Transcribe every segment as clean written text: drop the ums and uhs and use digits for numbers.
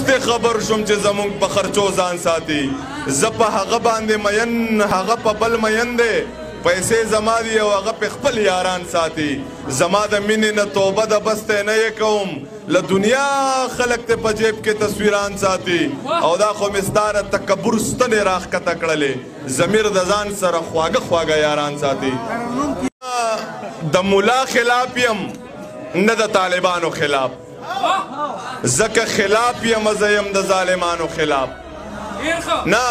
وسته خبر شوم چې زمونږ په خرچو ځان ساتي زه په هغه باندې مین هغه په بل مین دی پیسې زما دي او هغه په خپل یاران ساتي زما د مینې نه توبه د بسته نه یې کوم له دنیا خلک ته په جیب کې تصویران ساتي او دا خو مې ستا د تکبر ستنې راښکته کړلې ضمیر د ځان سره خواږه خواږه یاران ساتي د ملا خلاف یم نه د طالبانو خلاف ځکه خلاف یم زه یم د ظالمانو خلاف نه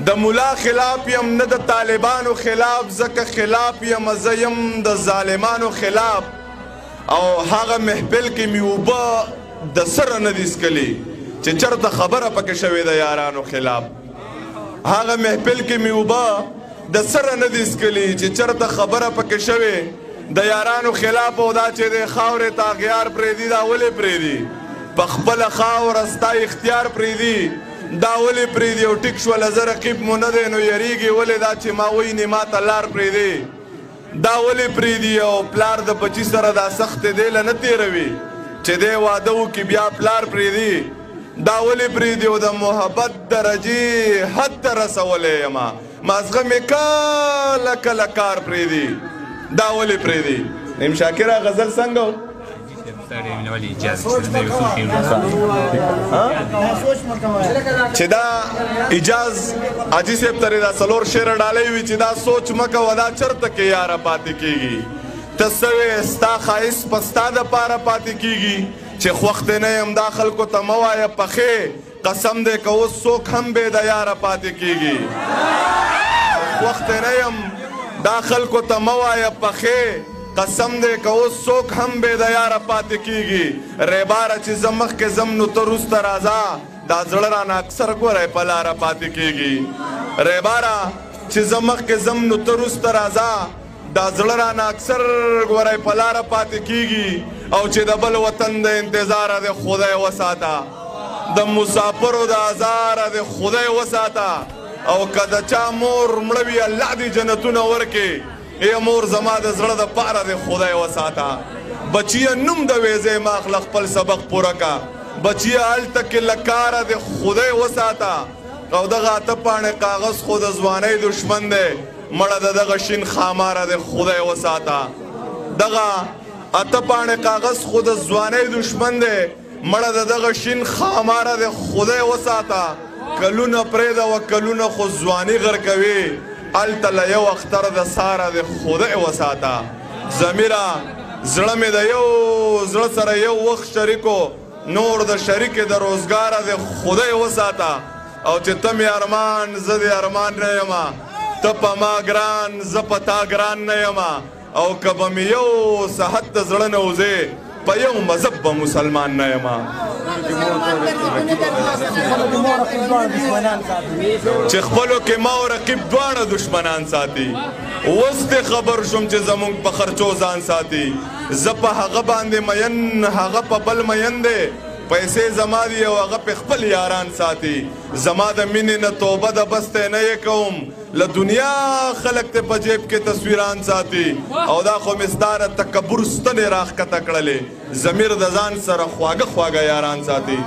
د ملا خلاف یم نه د طالبانو خلاف ځکه خلاف یم زه یم د ظالمانو خلاف او هغه محفل کې مې اوبه د سره نه دي څکلي چې چېرته خبره پکې شوې د یارانو خلاف هغه محفل کې مې اوبه د سره نه دي څکلي چې چېرته خبره پکې شوې د یارانو خلاف او دا چې د خاورې ته اغیار پرېږدي دا ولې پرېږدي په خپله خاوره ستا اختیار پرېږدي دا ولې پرېږدي او ټیک شوله زه رقیب مو نه دی نو یریږي ولې دا چې ما ویني ما ته لار پرېږدي دا ولې پرېږدي او پلار د بچي سره دا سختې دی له نه تېروي چې دی واده وکړي بیا پلار پرېږدي دا ولې پرېږدي او د محبت درجې حد ته رسولی یمه مازغه مې کله کله کار پرېږدي دا ولې پرېږدي نیم شاکره غزل څنګه و چې دا اجاز حاجي صاحب ترې دا څلور شعره ډالۍ وي چې دا سوچ مه کوه دا چېرته کې یاره پاتې کېږي ته څه وې ستا ښایست په ستا دپاره پاتې کېږي چې خوښ دې نه یم دا خلکو ته مه وایه پخې قسم دی که اوس څوک هم بې د یاره پاتې کېږي خوښ دې نه یم دا خلکو ته مه وایه پخې قسم دی که اوس څوک هم بې د یاره پاتې کېږي ریباره چې زه مخکې ځم نو ته وروسته راځه دا زړه رانه اکثر ګوری په لاره پاتې کېږي ریباره چې زه مخکې ځم نو ته وروسته راځه دا زړه رانه اکثر ګوری په لاره پاتې کېږي او چې د بل وطن د انتظاره د خدای وساته د مسافرو د ازاره د خدای وساته او که د چا مور مړه وي الله دې جنتونه ورکړي ای مور زما د زړه د پاره د خدای وساته بچیه نوم د ویزې ما اخله خپل سبق پوره کا بچیه هلته کې لکاره د خدای وساته او دغه اته پاڼې کاغذ خو د ځوانۍ دشمن دی مړه د دغه شین خاماره د خدای وساته دغه اته پاڼې کاغذ خو د ځوانۍ دشمن دی مړه د دغه شین خاماره د خدای وساته کلونه پرېږده و کلونه خو ځواني غرقوي هلته له یو اختر د ساره د خدای وساته ضمیره زړه مې د یو زړه سره یو وخت شریکو نور د شریکې د روزګاره د خدای وساته او چې ته مې ارمان زه د ارمان نه یمه ته په ما ګران زه په تا ګران نه یمه او که به مې یو صحت د زړه نه وځې په یو مذهب به مسلمان نه یمه چې خپلو کې ما او رقیب دواړه دشمنان ساتي اوس دې خبر شوم چې زمونږ په خرچو ځان ساتي زه په هغه باندې مین هغه په بل مین دی پیسې زما دي او هغه په خپل یاران ساتي زما د مینې نه توبه د بسته نه یې کوم له دنیا خلک ته په جیب کې تصویران ساتي او دا خو مې ستا د تکبر ستنې راښکته کړلې ضمیر د ځان سره خواږه خواږه یاران ساتي